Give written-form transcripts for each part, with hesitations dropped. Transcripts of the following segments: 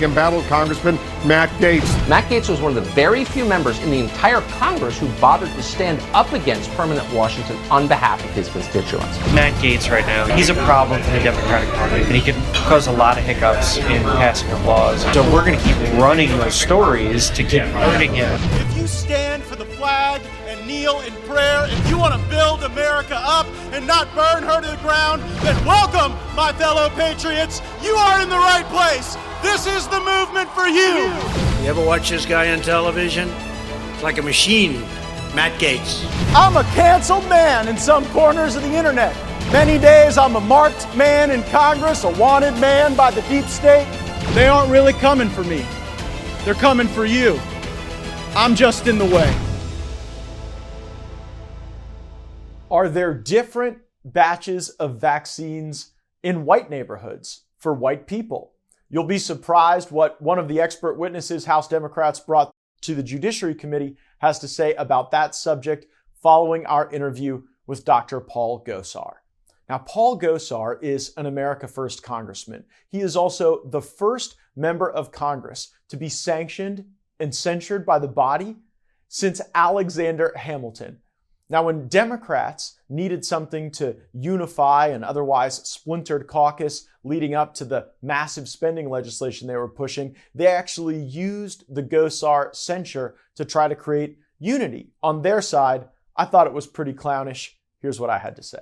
embattled Congressman Matt Gaetz. Matt Gaetz was one of the very few members in the entire Congress who bothered to stand up against permanent Washington on behalf of his constituents. Matt Gaetz right now, he's a problem for the Democratic Party, and he can cause a lot of hiccups in passing of laws. So we're going to keep running those stories to keep hurting him. If you stand for the flag and kneel in prayer, if you want to build America up and not burn her to the ground, then welcome, my fellow patriots. You are in the right place. This is the movement for you. You ever watch this guy on television? It's like a machine. Matt Gaetz. I'm a canceled man in some corners of the internet. Many days I'm a marked man in Congress, a wanted man by the deep state. They aren't really coming for me. They're coming for you. I'm just in the way. Are there different batches of vaccines in white neighborhoods for white people? You'll be surprised what one of the expert witnesses House Democrats brought to the Judiciary Committee has to say about that subject following our interview with Dr. Paul Gosar. Now, Paul Gosar is an America First congressman. He is also the first member of Congress to be sanctioned and censured by the body since Alexander Hamilton. Now, when Democrats needed something to unify an otherwise splintered caucus leading up to the massive spending legislation they were pushing, they actually used the Gosar censure to try to create unity on their side. I thought it was pretty clownish. Here's what I had to say.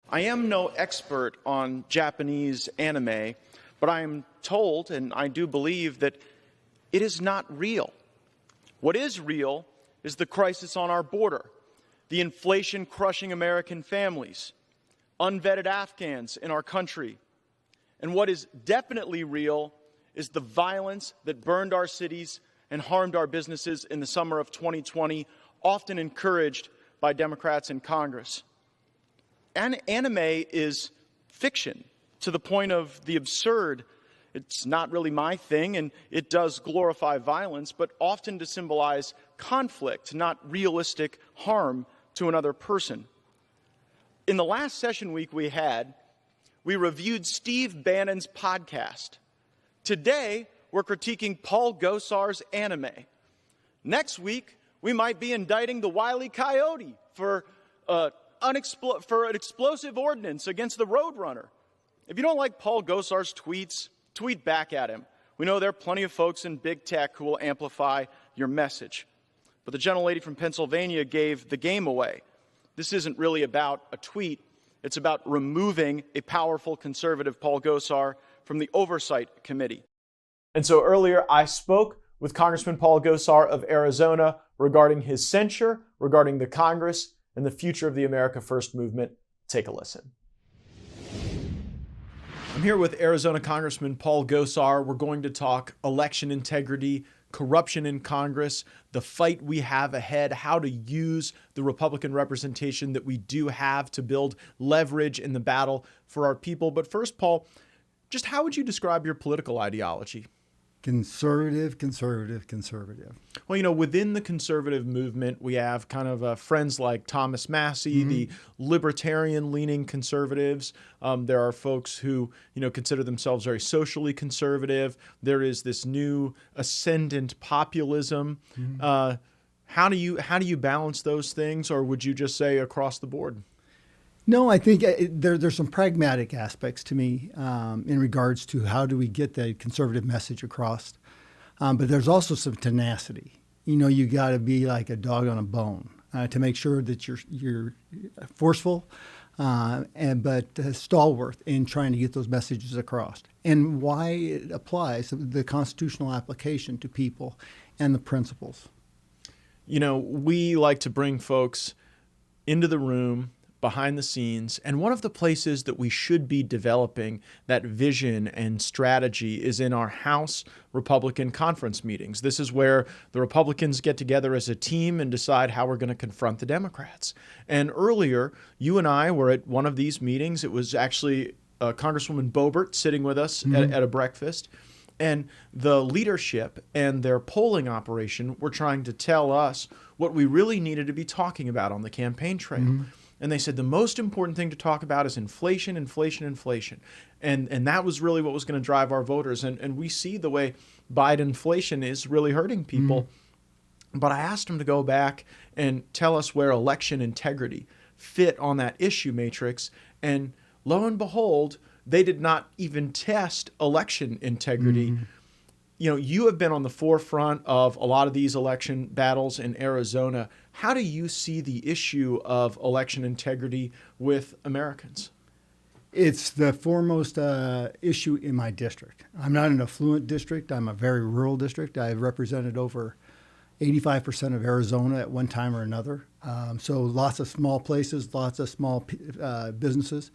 I am no expert on Japanese anime, but I am told, and I do believe, that it is not real. What is real is the crisis on our border, the inflation crushing American families, unvetted Afghans in our country. And what is definitely real is the violence that burned our cities and harmed our businesses in the summer of 2020, often encouraged by Democrats in Congress. Anime is fiction to the point of the absurd. It's not really my thing, and it does glorify violence, but often to symbolize conflict, not realistic harm to another person. In the last session week we had, we reviewed Steve Bannon's podcast. Today, we're critiquing Paul Gosar's anime. Next week, we might be indicting the Wile E. Coyote for an explosive ordinance against the Roadrunner. If you don't like Paul Gosar's tweets, tweet back at him. We know there are plenty of folks in big tech who will amplify your message. But the gentlelady from Pennsylvania gave the game away. This isn't really about a tweet. It's about removing a powerful conservative, Paul Gosar, from the Oversight Committee. And so earlier I spoke with Congressman Paul Gosar of Arizona regarding his censure, regarding the Congress, and the future of the America First movement. Take a listen. I'm here with Arizona Congressman Paul Gosar. We're going to talk election integrity, corruption in Congress, the fight we have ahead, how to use the Republican representation that we do have to build leverage in the battle for our people. But first, Paul, just how would you describe your political ideology? Conservative, conservative, conservative. Well, you know, within the conservative movement, we have kind of friends like Thomas Massey, the libertarian-leaning conservatives. There are folks who, you know, consider themselves very socially conservative. There is this new ascendant populism. How do you balance those things, or would you just say across the board? No, I think there's some pragmatic aspects to me in regards to how do we get the conservative message across. But there's also some tenacity. You know, you got to be like a dog on a bone to make sure that you're forceful, but stalwart in trying to get those messages across. And why it applies, the constitutional application to people and the principles. You know, we like to bring folks into the room, behind the scenes, and one of the places that we should be developing that vision and strategy is in our House Republican conference meetings. This is where the Republicans get together as a team and decide how we're going to confront the Democrats. And earlier, you and I were at one of these meetings. It was actually Congresswoman Boebert sitting with us at a breakfast. And the leadership and their polling operation were trying to tell us what we really needed to be talking about on the campaign trail. and they said the most important thing to talk about is inflation, inflation, inflation. And that was really what was going to drive our voters. And we see the way Biden inflation is really hurting people. But I asked them to go back and tell us where election integrity fit on that issue matrix. And lo and behold, they did not even test election integrity. You know, you have been on the forefront of a lot of these election battles in Arizona. How do you see the issue of election integrity with Americans? It's the foremost issue in my district. I'm not an affluent district. I'm a very rural district. I've represented over 85% of Arizona at one time or another. So lots of small places, lots of small businesses.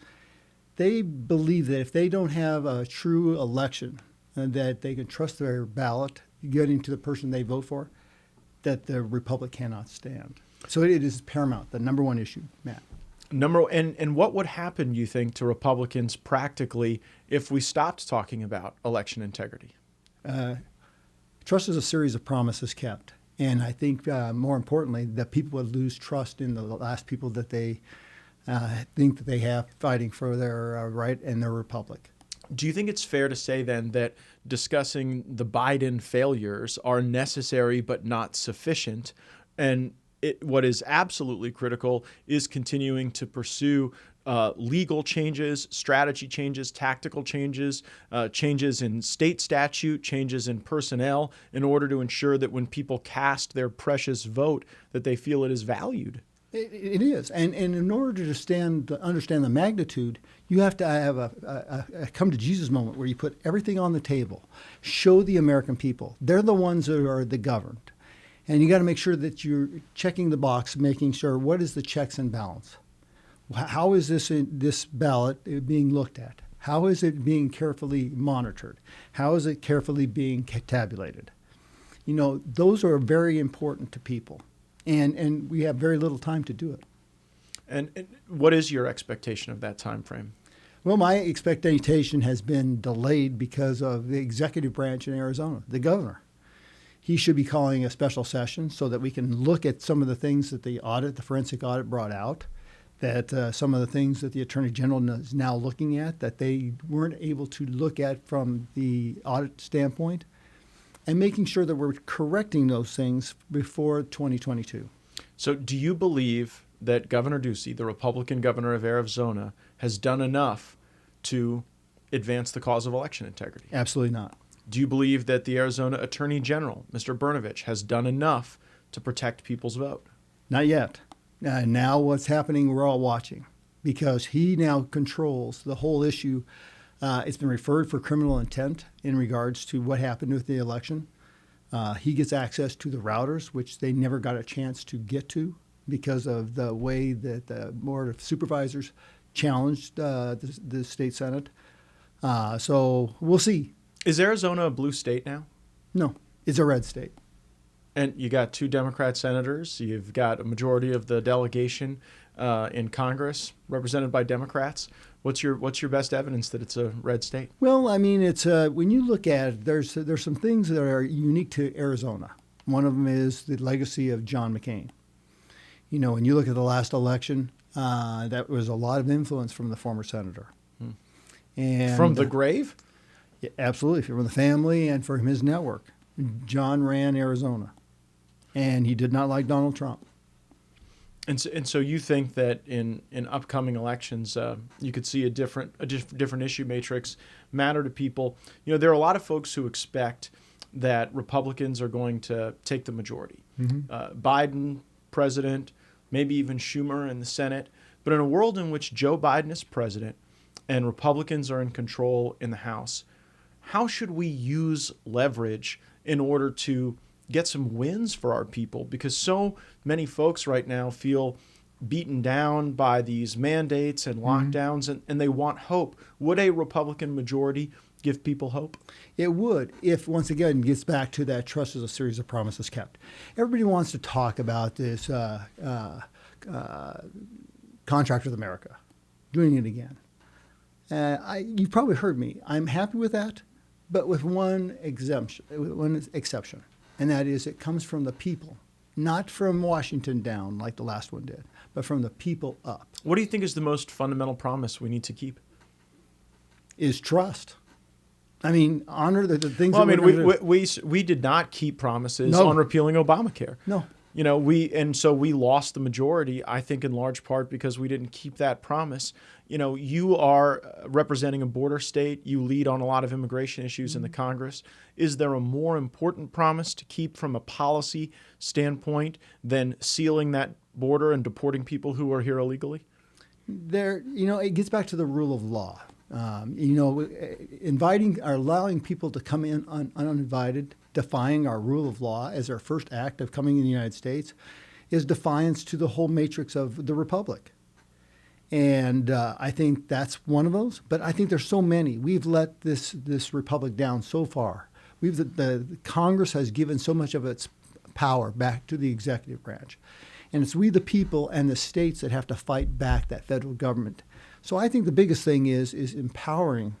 They believe that if they don't have a true election and that they can trust their ballot getting to the person they vote for, that the republic cannot stand. So it is paramount, the number one issue, Matt. And what would happen, you think, to Republicans practically if we stopped talking about election integrity? Trust is a series of promises kept. And I think more importantly, that people would lose trust in the last people that they think that they have fighting for their right and their republic. Do you think it's fair to say then that discussing the Biden failures are necessary but not sufficient? And what is absolutely critical is continuing to pursue legal changes, strategy changes, tactical changes, changes in state statute, changes in personnel, in order to ensure that when people cast their precious vote, that they feel it is valued. It is. And in order to understand the magnitude, you have to have a come to Jesus moment where you put everything on the table, show the American people. They're the ones that are the governed. And you got to make sure that you're checking the box, making sure what is the checks and balance. How is this ballot being looked at? How is it being carefully monitored? How is it carefully being tabulated? You know, those are very important to people. And we have very little time to do it. And what is your expectation of that time frame? Well, my expectation has been delayed because of the executive branch in Arizona, the governor. He should be calling a special session so that we can look at some of the things that the forensic audit brought out, that some of the things that the Attorney General is now looking at that they weren't able to look at from the audit standpoint, and making sure that we're correcting those things before 2022. So do you believe that Governor Ducey, the Republican governor of Arizona, has done enough to advance the cause of election integrity? Absolutely not. Do you believe that the Arizona Attorney General, Mr. Brnovich, has done enough to protect people's vote? Not yet. Now what's happening, we're all watching, because he now controls the whole issue. It's been referred for criminal intent in regards to what happened with the election. He gets access to the routers, which they never got a chance to get to because of the way that the Board of Supervisors challenged the state Senate. So we'll see. Is Arizona a blue state now? No, it's a red state. And you got 2 Democrat senators. You've got a majority of the delegation in Congress represented by Democrats. What's your best evidence that it's a red state? Well, I mean, it's when you look at it, there's some things that are unique to Arizona. One of them is the legacy of John McCain. You know, when you look at the last election, that was a lot of influence from the former senator. And from the grave? Yeah, absolutely, from the family and from his network. John ran Arizona, and he did not like Donald Trump. And so you think that in upcoming elections, you could see a different issue matrix matter to people. You know, there are a lot of folks who expect that Republicans are going to take the majority. Biden, president, maybe even Schumer in the Senate. But in a world in which Joe Biden is president and Republicans are in control in the House, how should we use leverage in order to get some wins for our people? Because so many folks right now feel beaten down by these mandates and lockdowns, and they want hope. Would a Republican majority give people hope? It would, if, once again, it gets back to that trust is a series of promises kept. Everybody wants to talk about this contract with America, doing it again. You've probably heard me. I'm happy with that, but with one exception, and that is it comes from the people, not from Washington down like the last one did, but from the people up. What do you think is the most fundamental promise we need to keep? Is trust. I mean, honor the things. Well, that I mean, we did not keep promises on repealing Obamacare. No. You know, so we lost the majority, I think, in large part because we didn't keep that promise. You know, you are representing a border state. You lead on a lot of immigration issues in the Congress. Is there a more important promise to keep from a policy standpoint than sealing that border and deporting people who are here illegally? It gets back to the rule of law. Inviting or allowing people to come in uninvited, defying our rule of law as our first act of coming in the United States, is defiance to the whole matrix of the republic. And I think that's one of those. But I think there's so many. We've let this republic down so far. The Congress has given so much of its power back to the executive branch. And it's we the people and the states that have to fight back that federal government. So I think the biggest thing is empowering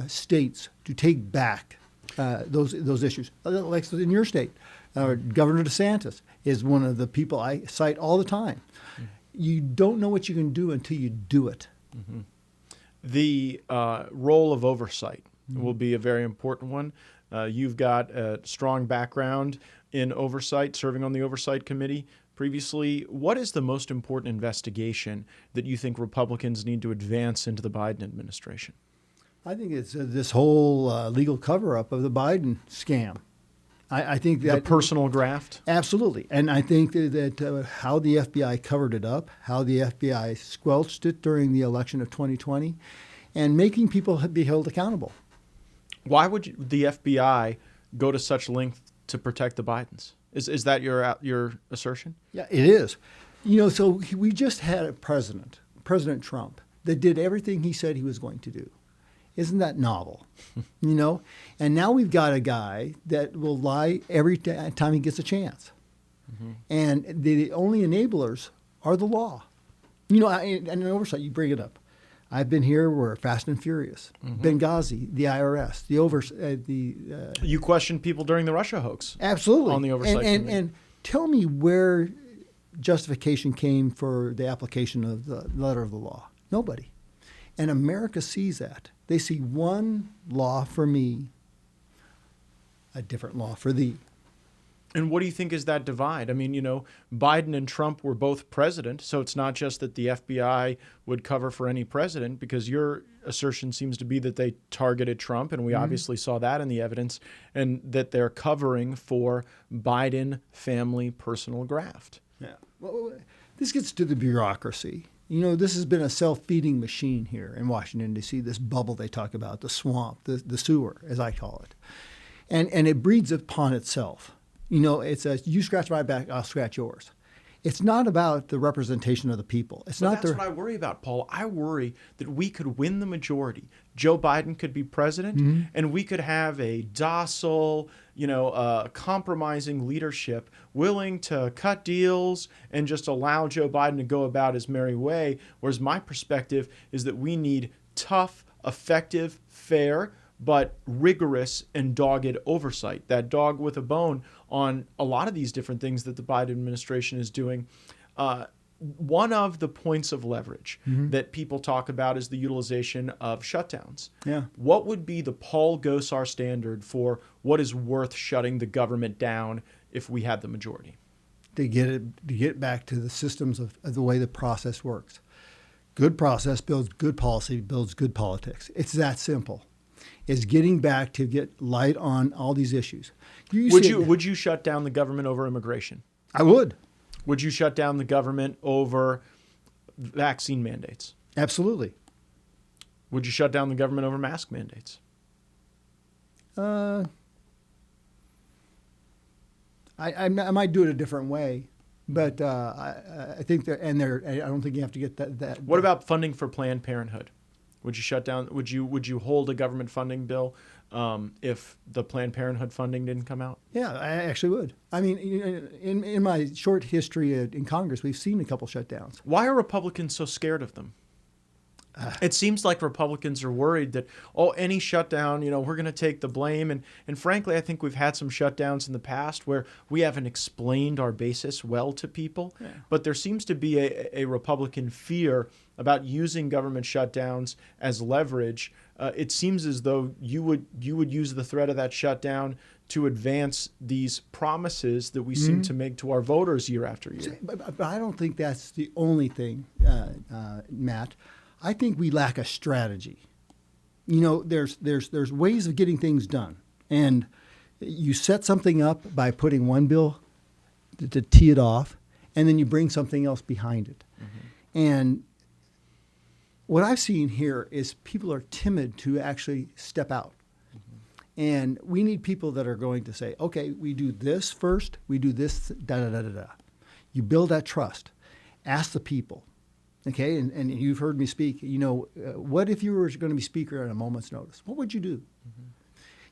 states to take back those issues. Like in your state, Governor DeSantis is one of the people I cite all the time. Mm-hmm. You don't know what you can do until you do it. Mm-hmm. The role of oversight will be a very important one. You've got a strong background in oversight, serving on the Oversight Committee previously. What is the most important investigation that you think Republicans need to advance into the Biden administration? I think it's this whole legal cover-up of the Biden scam. I think that... The personal graft? Absolutely. And I think that how the FBI covered it up, how the FBI squelched it during the election of 2020, and making people be held accountable. Why would the FBI go to such length to protect the Bidens? Is that your assertion? Yeah, it is. So we just had a President Trump, that did everything he said he was going to do. Isn't that novel? And now we've got a guy that will lie every time he gets a chance. Mm-hmm. And the only enablers are the law. And in oversight, you bring it up. I've been here. We're fast and furious. Mm-hmm. Benghazi, the IRS, You questioned people during the Russia hoax. Absolutely. On the Oversight Committee. And tell me where justification came for the application of the letter of the law. Nobody. And America sees that. They see one law for me, a different law for thee. And what do you think is that divide? I mean, Biden and Trump were both president, so it's not just that the FBI would cover for any president, because your assertion seems to be that they targeted Trump, and we obviously saw that in the evidence, and that they're covering for Biden family personal graft. Yeah. Well, this gets to the bureaucracy. This has been a self-feeding machine here in Washington, D.C., this bubble they talk about, the swamp, the sewer, as I call it. And it breeds upon itself. It's you scratch my back, I'll scratch yours. It's not about the representation of the people. That's what I worry about, Paul. I worry that we could win the majority. Joe Biden could be president, and we could have a docile, compromising leadership willing to cut deals and just allow Joe Biden to go about his merry way. Whereas my perspective is that we need tough, effective, fair, but rigorous and dogged oversight. That dog with a bone on a lot of these different things that the Biden administration is doing. One of the points of leverage that people talk about is the utilization of shutdowns. Yeah. What would be the Paul Gosar standard for what is worth shutting the government down if we had the majority? To get back to the systems of the way the process works. Good process builds good policy, builds good politics. It's that simple. Is getting back to get light on all these issues. Would you shut down the government over immigration? I would. Would you shut down the government over vaccine mandates? Absolutely. Would you shut down the government over mask mandates? I might do it a different way, but I think I don't think you have to get that. What about funding for Planned Parenthood? Would you shut down? Would you hold a government funding bill if the Planned Parenthood funding didn't come out? Yeah, I actually would. I mean, in my short history in Congress, we've seen a couple shutdowns. Why are Republicans so scared of them? It seems like Republicans are worried that, any shutdown, we're going to take the blame. And frankly, I think we've had some shutdowns in the past where we haven't explained our basis well to people. Yeah. But there seems to be a Republican fear about using government shutdowns as leverage. It seems as though you would use the threat of that shutdown to advance these promises that we seem to make to our voters year after year. But I don't think that's the only thing, Matt. I think we lack a strategy. There's ways of getting things done, and you set something up by putting one bill to tee it off, and then you bring something else behind it. And what I've seen here is people are timid to actually step out. And we need people that are going to say, okay, we do this first, we do this, da-da-da-da-da. You build that trust. Ask the people. Okay, and you've heard me speak. What if you were going to be speaker at a moment's notice? What would you do?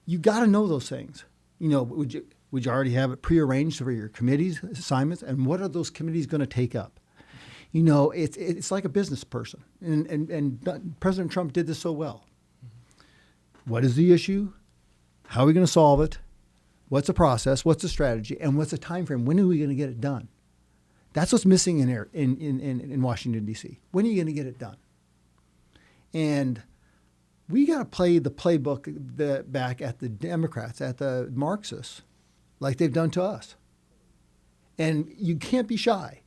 You got to know those things. Would you already have it prearranged for your committee's assignments? And what are those committees going to take up? It's like a business person, and President Trump did this so well. What is the issue? How are we going to solve it? What's the process? What's the strategy? And what's the time frame? When are we going to get it done? That's what's missing in Washington, D.C. When are you going to get it done? And we got to play the playbook back at the Democrats, at the Marxists, like they've done to us. And you can't be shy.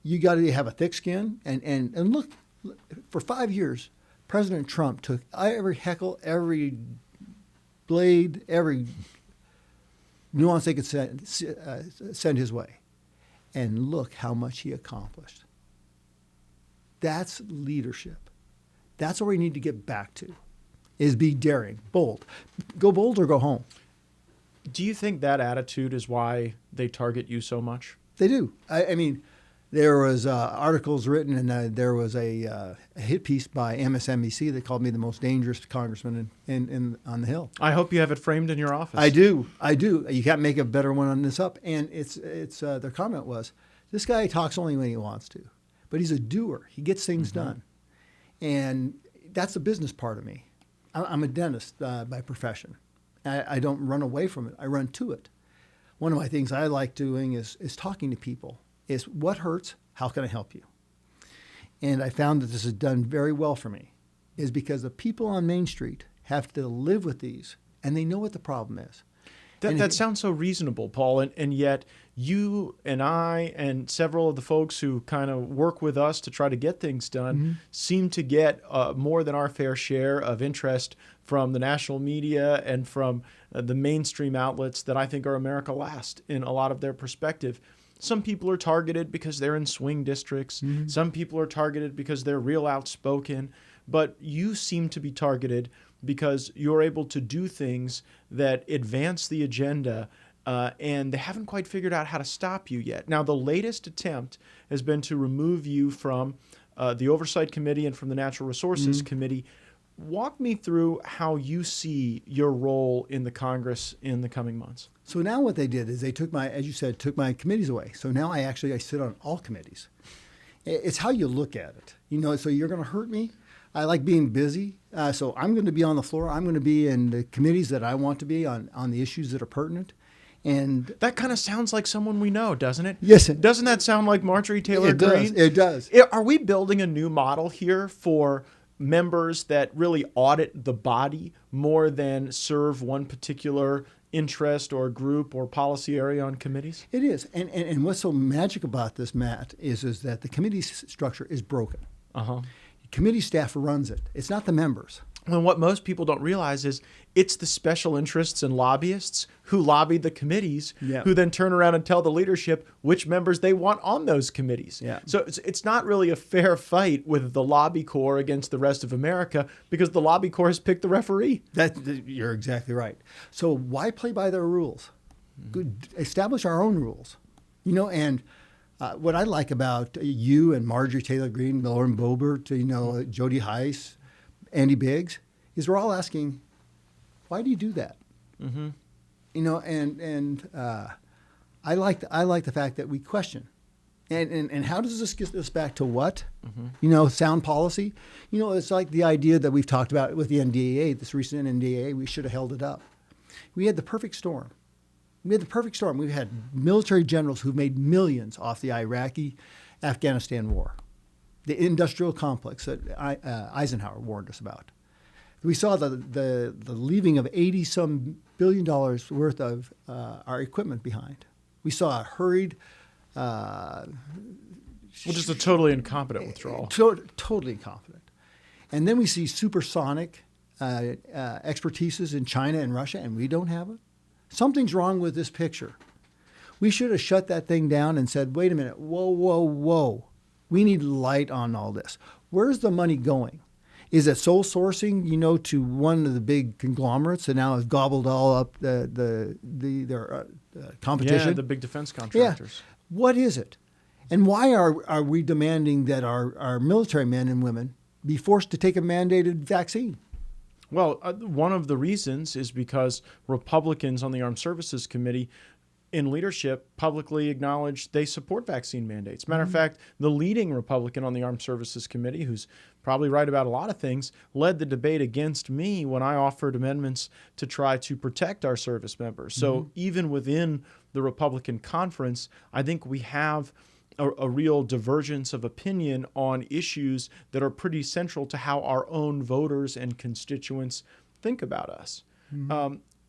You got to have a thick skin. And look, for 5 years, President Trump took every heckle, every blade, every nuance they could send his way. And look how much he accomplished. That's leadership. That's what we need to get back to, is be daring, bold. Go bold or go home. Do you think that attitude is why they target you so much? They do. I mean, there was articles written, and there was a hit piece by MSNBC that called me the most dangerous congressman on the Hill. I hope you have it framed in your office. I do. You can't make a better one on this up. And it's their comment was, this guy talks only when he wants to, but he's a doer. He gets things done, and that's the business part of me. I'm a dentist by profession. I don't run away from it. I run to it. One of my things I like doing is talking to people. Is what hurts, how can I help you? And I found that this is done very well for me, is because the people on Main Street have to live with these, and they know what the problem is. That sounds so reasonable, Paul, and yet you and I and several of the folks who kind of work with us to try to get things done seem to get more than our fair share of interest from the national media and from the mainstream outlets that I think are America last in a lot of their perspective. Some people are targeted because they're in swing districts. Some people are targeted because they're real outspoken. But you seem to be targeted because you're able to do things that advance the agenda, and they haven't quite figured out how to stop you yet. Now, the latest attempt has been to remove you from the Oversight Committee and from the Natural Resources Committee. Walk me through how you see your role in the Congress in the coming months. So now what they did is they took as you said, took my committees away. So now I sit on all committees. It's how you look at it. So you're going to hurt me. I like being busy. So I'm going to be on the floor. I'm going to be in the committees that I want to be on the issues that are pertinent. And that kind of sounds like someone we know, doesn't it? Yes. Doesn't that sound like Marjorie Taylor Greene? It does. Are we building a new model here for members that really audit the body more than serve one particular interest or group or policy area on committees? It is. And what's so magic about this, Matt, is that the committee structure is broken. Committee staff runs it. It's not the members. And what most people don't realize is it's the special interests and lobbyists who lobby the committees, who then turn around and tell the leadership which members they want on those committees. So it's not really a fair fight with the lobby corps against the rest of America, because the lobby corps has picked the referee. You're exactly right. So why play by their rules? Establish our own rules. And what I like about you and Marjorie Taylor Greene, Lauren Boebert, Jody Heiss, Andy Biggs, is we're all asking, why do you do that? I like the fact that we question, And how does this get us back to what? Sound policy? It's like the idea that we've talked about with the NDAA, this recent NDAA, we should have held it up. We had the perfect storm. We've had military generals who've made millions off the Iraqi-Afghanistan war, the industrial complex that Eisenhower warned us about. We saw the leaving of $80-some billion worth of our equipment behind. We saw a hurried... just a totally incompetent withdrawal. Totally incompetent. And then we see supersonic expertises in China and Russia, and we don't have it. Something's wrong with this picture. We should have shut that thing down and said, wait a minute, whoa. We need light on all this. Where's the money going? Is it sole sourcing, to one of the big conglomerates that now has gobbled all up their competition? Yeah, the big defense contractors. Yeah. What is it? And why are we demanding that our military men and women be forced to take a mandated vaccine? Well, one of the reasons is because Republicans on the Armed Services Committee in leadership publicly acknowledged they support vaccine mandates. Matter of fact, the leading Republican on the Armed Services Committee, who's probably right about a lot of things, led the debate against me when I offered amendments to try to protect our service members. So even within the Republican conference, I think we have a real divergence of opinion on issues that are pretty central to how our own voters and constituents think about us.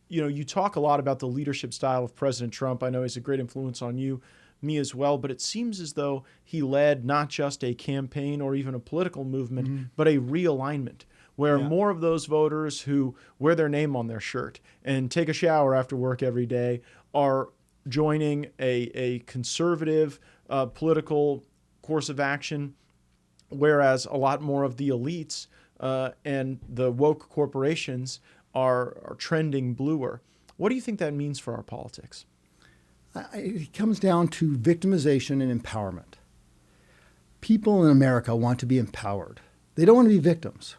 You talk a lot about the leadership style of President Trump. I know he's a great influence on you, me as well, but it seems as though he led not just a campaign or even a political movement, but a realignment where more of those voters who wear their name on their shirt and take a shower after work every day are joining a conservative political course of action, whereas a lot more of the elites and the woke corporations are trending bluer. What do you think that means for our politics? It comes down to victimization and empowerment. People in America want to be empowered. They don't want to be victims.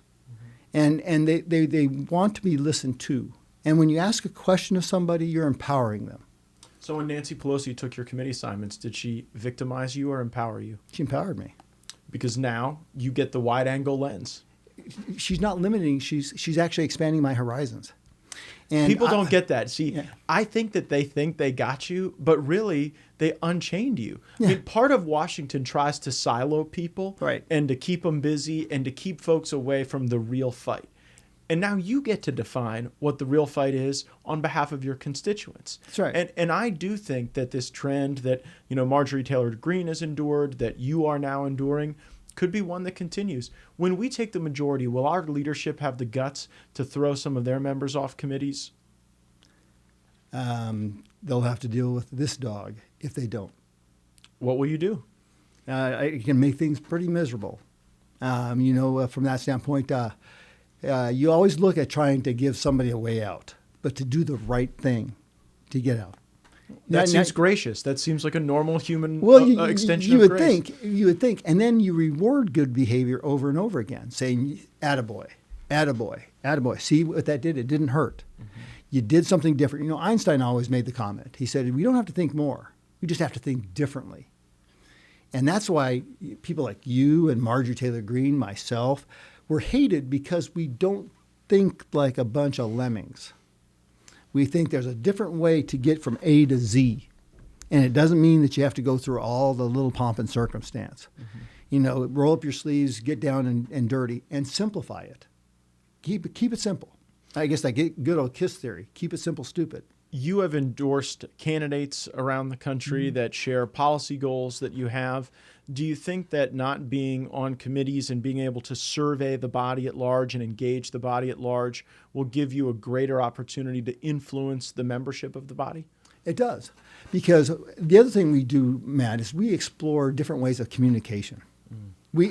And they want to be listened to. And when you ask a question of somebody, you're empowering them. So when Nancy Pelosi took your committee assignments, did she victimize you or empower you? She empowered me. Because now you get the wide-angle lens. She's not limiting. She's actually expanding my horizons. And people don't get that. See, I think that they think they got you, but really they unchained you. I mean, part of Washington tries to silo people and to keep them busy and to keep folks away from the real fight. And now you get to define what the real fight is on behalf of your constituents. That's right. And I do think that this trend that, Marjorie Taylor Greene has endured, that you are now enduring, could be one that continues. When we take the majority, will our leadership have the guts to throw some of their members off committees? They'll have to deal with this dog if they don't. What will you do? It can make things pretty miserable. From that standpoint, you always look at trying to give somebody a way out, but to do the right thing to get out. That seems gracious. That seems like a normal human extension of grace. You would think. And then you reward good behavior over and over again, saying, attaboy, attaboy, attaboy. See what that did? It didn't hurt. You did something different. Einstein always made the comment. He said, we don't have to think more. We just have to think differently. And that's why people like you and Marjorie Taylor Greene, myself, were hated because we don't think like a bunch of lemmings. We think there's a different way to get from A to Z. And it doesn't mean that you have to go through all the little pomp and circumstance. Roll up your sleeves, get down and dirty, and simplify it. Keep it simple. I guess that good old KISS theory. Keep it simple, stupid. You have endorsed candidates around the country that share policy goals that you have. Do you think that not being on committees and being able to survey the body at large and engage the body at large will give you a greater opportunity to influence the membership of the body? It does. Because the other thing we do, Matt, is we explore different ways of communication. You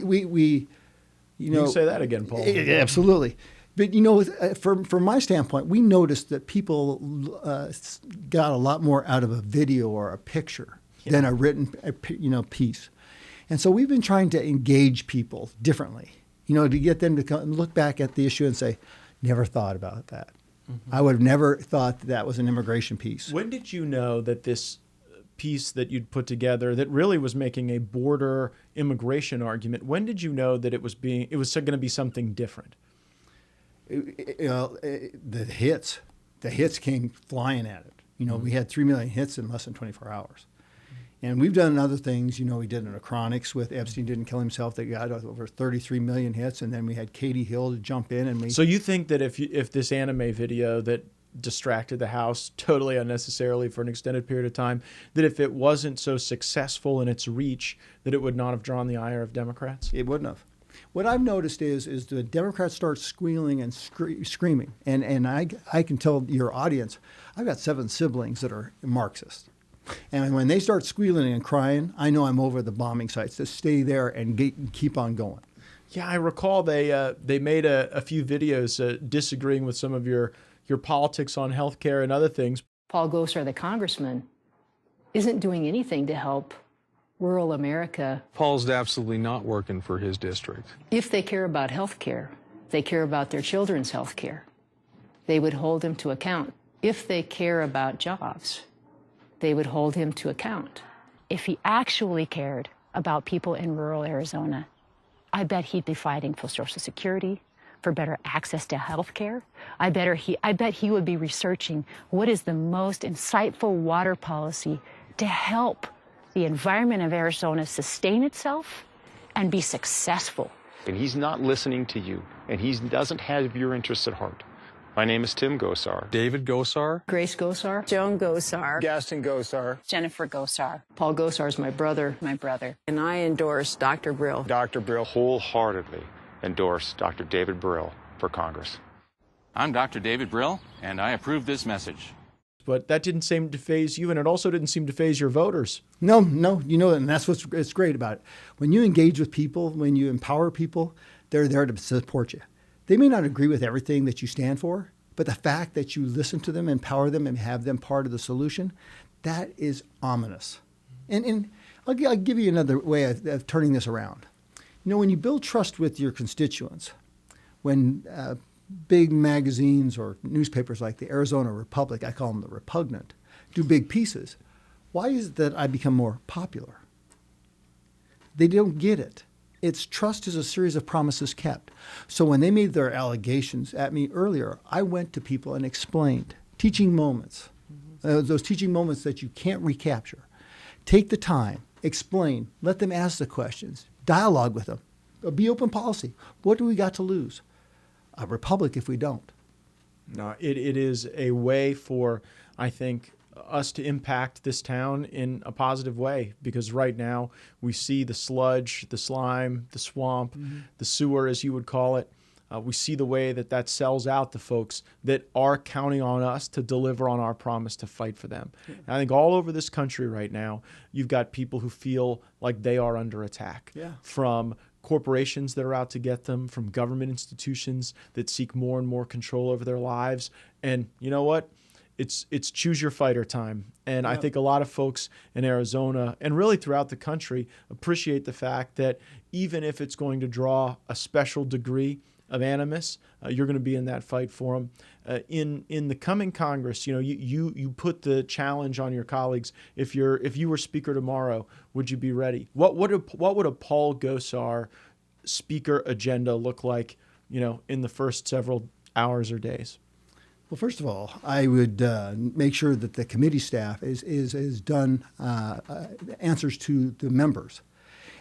can say that again, Paul. Absolutely. But, from my standpoint, we noticed that people got a lot more out of a video or a picture than a written, piece. And so we've been trying to engage people differently, to get them to come and look back at the issue and say, never thought about that. I would have never thought that was an immigration piece. When did you know that this piece that you'd put together that really was making a border immigration argument. When did you know that it was going to be something different? The hits came flying at it. We had 3 million hits in less than 24 hours. And we've done other things. We did an Acronics with Epstein Didn't Kill Himself that got over 33 million hits. And then we had Katie Hill to jump in. And So you think that if this anime video that distracted the House totally unnecessarily for an extended period of time, that if it wasn't so successful in its reach, that it would not have drawn the ire of Democrats? It wouldn't have. What I've noticed is the Democrats start squealing and screaming. And I can tell your audience, I've got 7 siblings that are Marxist. And when they start squealing and crying, I know I'm over the bombing sites to stay there and keep on going. Yeah, I recall they made a few videos disagreeing with some of your politics on healthcare and other things. Paul Gosar, the congressman, isn't doing anything to help rural America. Paul's absolutely not working for his district. If they care about healthcare, they care about their children's healthcare, they would hold him to account. If they care about jobs, they would hold him to account. If he actually cared about people in rural Arizona, I bet he'd be fighting for Social Security, for better access to health care. I bet he would be researching what is the most insightful water policy to help the environment of Arizona sustain itself and be successful. And he's not listening to you, and he doesn't have your interests at heart. My name is Tim Gosar. David Gosar. Grace Gosar. Joan Gosar. Gaston Gosar. Jennifer Gosar. Paul Gosar is my brother. My brother. And I endorse Dr. Brill. Dr. Brill wholeheartedly endorse Dr. David Brill for Congress. I'm Dr. David Brill, and I approve this message. But that didn't seem to faze you, and it also didn't seem to faze your voters. No, and that's what's great about it. When you engage with people, when you empower people, they're there to support you. They may not agree with everything that you stand for, but the fact that you listen to them, empower them, and have them part of the solution, that is ominous. And I'll give you another way of turning this around. When you build trust with your constituents, when big magazines or newspapers like the Arizona Republic, I call them the Repugnant, do big pieces, why is it that I become more popular? They don't get it. It's trust is a series of promises kept. So when they made their allegations at me earlier, I went to people and explained teaching moments, those teaching moments that you can't recapture. Take the time, explain, let them ask the questions, dialogue with them, be open policy. What do we got to lose? A republic if we don't. No, it is a way for, I think, us to impact this town in a positive way, because right now we see the sludge, the slime, the swamp, the sewer, as you would call it. We see the way that sells out the folks that are counting on us to deliver on our promise to fight for them. And I think all over this country right now, you've got people who feel like they are under attack from corporations that are out to get them, from government institutions that seek more and more control over their lives. And you know what? It's choose your fighter time. And I think a lot of folks in Arizona and really throughout the country appreciate the fact that even if it's going to draw a special degree of animus, you're going to be in that fight for them. In the coming Congress, you put the challenge on your colleagues. If you were Speaker tomorrow, would you be ready? What would a Paul Gosar Speaker agenda look like, in the first several hours or days? Well, first of all, I would make sure that the committee staff is done answers to the members,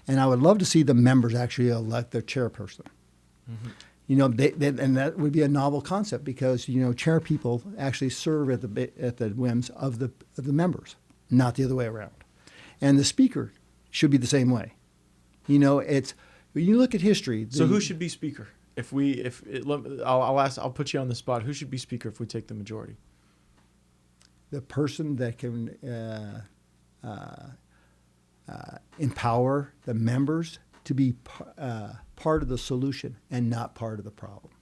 and I would love to see the members actually elect their chairperson. And that would be a novel concept because chair people actually serve at the whims of the members, not the other way around. And the speaker should be the same way. It's when you look at history. So who should be speaker? I'll put you on the spot. Who should be speaker if we take the majority? The person that can empower the members to be part of the solution and not part of the problem.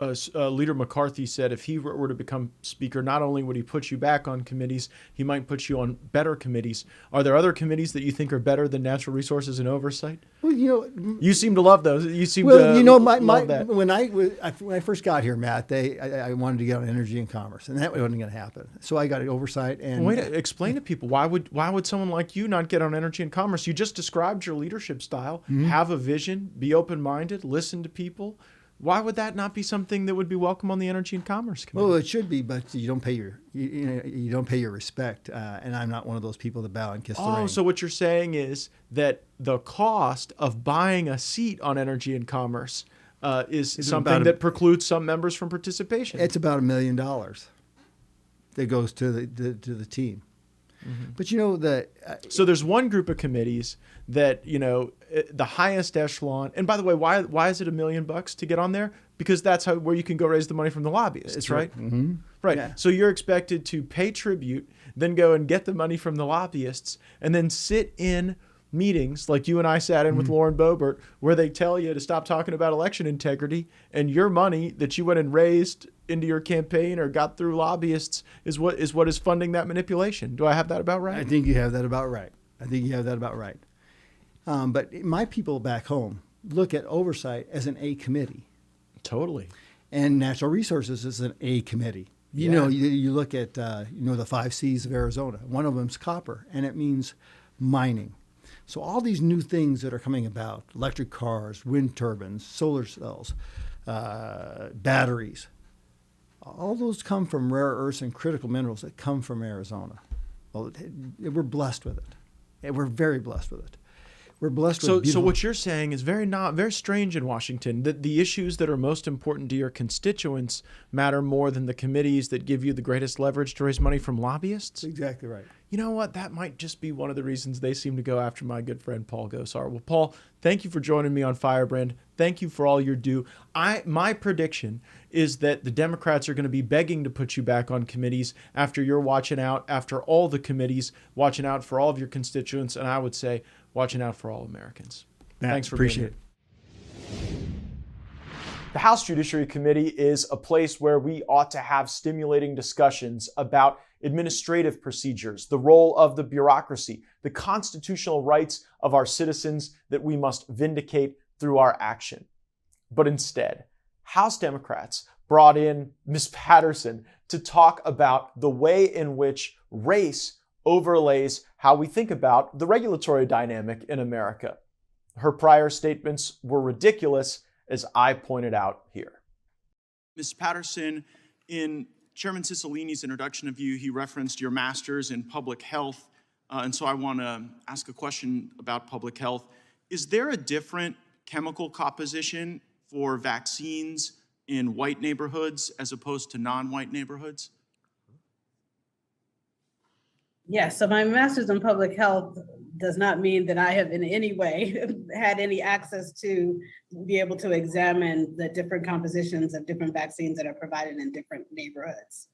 Leader McCarthy said if he were to become speaker, not only would he put you back on committees, he might put you on better committees. Are there other committees that you think are better than Natural Resources and Oversight? Well, you seem to love those. You seem to love that. When I first got here, Matt, I wanted to get on Energy and Commerce, and that wasn't going to happen. So I got Oversight. And explain to people why would someone like you not get on Energy and Commerce? You just described your leadership style. Mm-hmm. Have a vision, be open-minded, listen to people. Why would that not be something that would be welcome on the Energy and Commerce Committee? Well, it should be, but you don't pay your respect, and I'm not one of those people that bow and kiss the ring. Oh, so what you're saying is that the cost of buying a seat on Energy and Commerce is something that precludes some members from participation. It's about $1 million that goes to the team. Mm-hmm. But so there's one group of committees that, the highest echelon, and by the way, why is it $1 million to get on there? Because that's where you can go raise the money from the lobbyists. That's right. Mm-hmm. Right. Yeah. So you're expected to pay tribute, then go and get the money from the lobbyists, and then sit in meetings like you and I sat in with Lauren Boebert, where they tell you to stop talking about election integrity, and your money that you went and raised into your campaign or got through lobbyists is what is funding that manipulation. Do I have that about right? I think you have that about right. But my people back home look at Oversight as an A committee. Totally. And Natural Resources is an A committee. You look at the 5 C's of Arizona. One of them's copper, and it means mining. So all these new things that are coming about, electric cars, wind turbines, solar cells, batteries, all those come from rare earths and critical minerals that come from Arizona. Well, we're blessed with it. We're very blessed with it. We're blessed with So what you're saying is very strange in Washington, that the issues that are most important to your constituents matter more than the committees that give you the greatest leverage to raise money from lobbyists? Exactly right. You know what? That might just be one of the reasons they seem to go after my good friend Paul Gosar. Well, Paul, thank you for joining me on Firebrand. Thank you for all you do. My prediction is that the Democrats are going to be begging to put you back on committees after you're watching out, after all the committees, watching out for all of your constituents, and I would say watching out for all Americans. Thanks for being here. The House Judiciary Committee is a place where we ought to have stimulating discussions about administrative procedures, the role of the bureaucracy, the constitutional rights of our citizens that we must vindicate through our action. But instead, House Democrats brought in Ms. Patterson to talk about the way in which race overlays how we think about the regulatory dynamic in America. Her prior statements were ridiculous, as I pointed out here. Ms. Patterson, in Chairman Cicilline's introduction of you, he referenced your master's in public health, and so I want to ask a question about public health. Is there a different chemical composition for vaccines in white neighborhoods as opposed to non-white neighborhoods? Yes, so my master's in public health does not mean that I have in any way had any access to be able to examine the different compositions of different vaccines that are provided in different neighborhoods.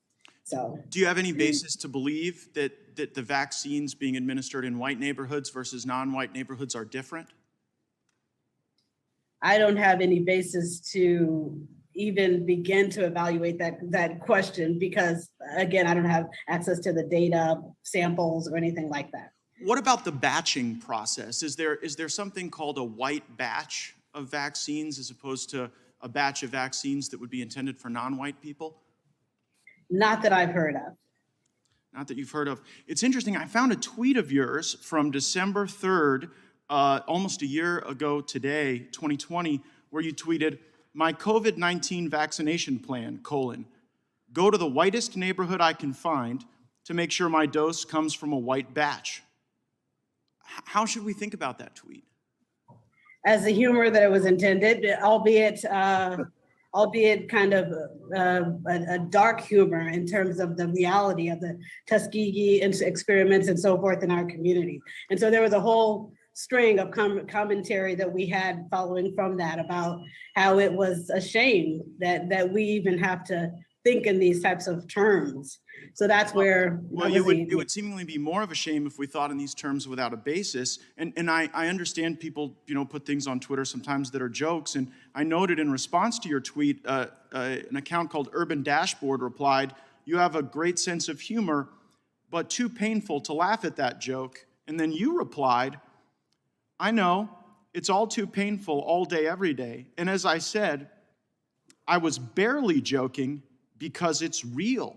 So, do you have any basis to believe that the vaccines being administered in white neighborhoods versus non-white neighborhoods are different? I don't have any basis to even begin to evaluate that question because, again, I don't have access to the data, samples, or anything like that. What about the batching process? Is there something called a white batch of vaccines as opposed to a batch of vaccines that would be intended for non-white people? Not that I've heard of. Not that you've heard of. It's interesting. I found a tweet of yours from December 3rd, almost a year ago today, 2020, where you tweeted, "My COVID-19 vaccination plan, go to the whitest neighborhood I can find to make sure my dose comes from a white batch." How should we think about that tweet? As the humor that it was intended, albeit kind of a dark humor in terms of the reality of the Tuskegee experiments and so forth in our community. And so there was a whole string of commentary that we had following from that about how it was a shame that we even have to think in these types of terms. So that's where. Well, it would seemingly be more of a shame if we thought in these terms without a basis. And I understand people, put things on Twitter sometimes that are jokes. And I noted in response to your tweet, an account called Urban Dashboard replied, "You have a great sense of humor, but too painful to laugh at that joke." And then you replied, "I know, it's all too painful all day, every day. And as I said, I was barely joking because it's real!"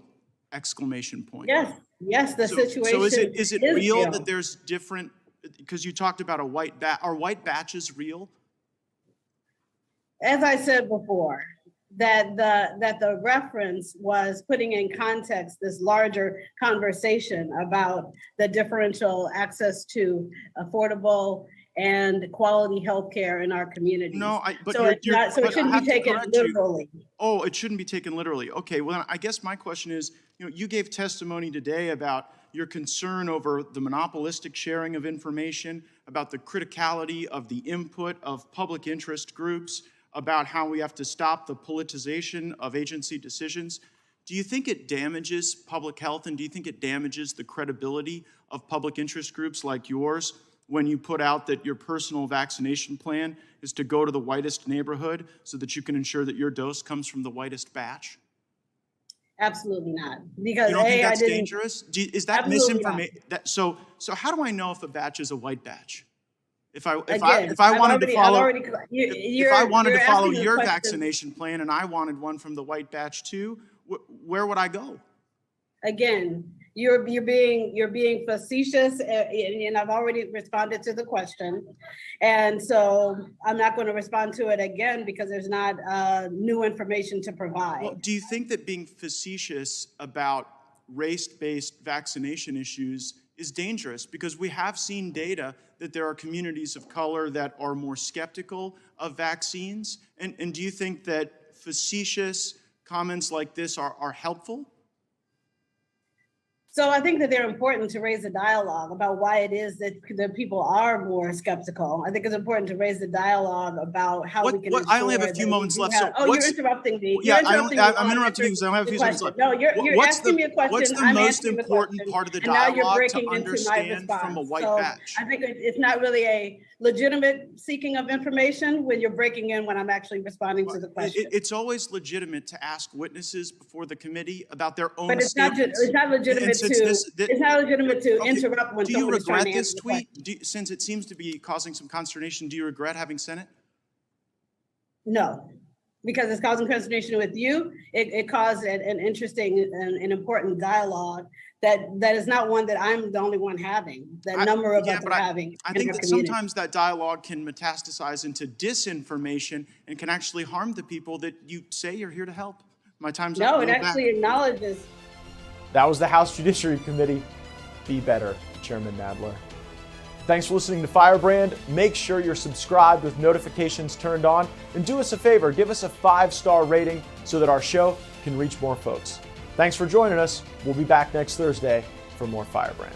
Exclamation point. Yes, the situation. So is it real that there's different? Because you talked about a white batch. Are white batches real? As I said before, that the reference was putting in context this larger conversation about the differential access to affordable and quality healthcare in our communities. No, so it shouldn't be taken literally. Oh, it shouldn't be taken literally. Okay, well, I guess my question is, you gave testimony today about your concern over the monopolistic sharing of information, about the criticality of the input of public interest groups, about how we have to stop the politicization of agency decisions. Do you think it damages public health, and do you think it damages the credibility of public interest groups like yours when you put out that your personal vaccination plan is to go to the whitest neighborhood so that you can ensure that your dose comes from the whitest batch? Absolutely not. Because you don't think that's dangerous? Is that misinformation? So how do I know if a batch is a white batch? If I wanted to follow your vaccination plan and I wanted one from the white batch too, where would I go? Again, you're being facetious, and I've already responded to the question, and so I'm not going to respond to it again because there's not new information to provide. Well, do you think that being facetious about race-based vaccination issues is dangerous? Because we have seen data that there are communities of color that are more skeptical of vaccines, and do you think that facetious comments like this are helpful? So I think that they're important to raise a dialogue about why it is that the people are more skeptical. I think it's important to raise the dialogue about how we can. I only have a few moments left. You're interrupting me. Yeah, I'm interrupting you because I don't have a few seconds left. No, you're asking me a question. What's the most important part of the dialogue to understand from a white batch? I think it's not really a legitimate seeking of information when you're breaking in when I'm actually responding to the question. It's always legitimate to ask witnesses before the committee about their own statements. But it's not legitimate to interrupt when someone is trying to answer the question. Do you regret this tweet? Since it seems to be causing some consternation, do you regret having sent it? No, because it's causing consternation with you. It caused an interesting and important dialogue that is not one that I'm the only one having. That number of us are having. I think that sometimes that dialogue can metastasize into disinformation and can actually harm the people that you say you're here to help. My time's up. No, it actually acknowledges. That was the House Judiciary Committee. Be better, Chairman Nadler. Thanks for listening to Firebrand. Make sure you're subscribed with notifications turned on. And do us a favor, give us a 5-star rating so that our show can reach more folks. Thanks for joining us. We'll be back next Thursday for more Firebrand.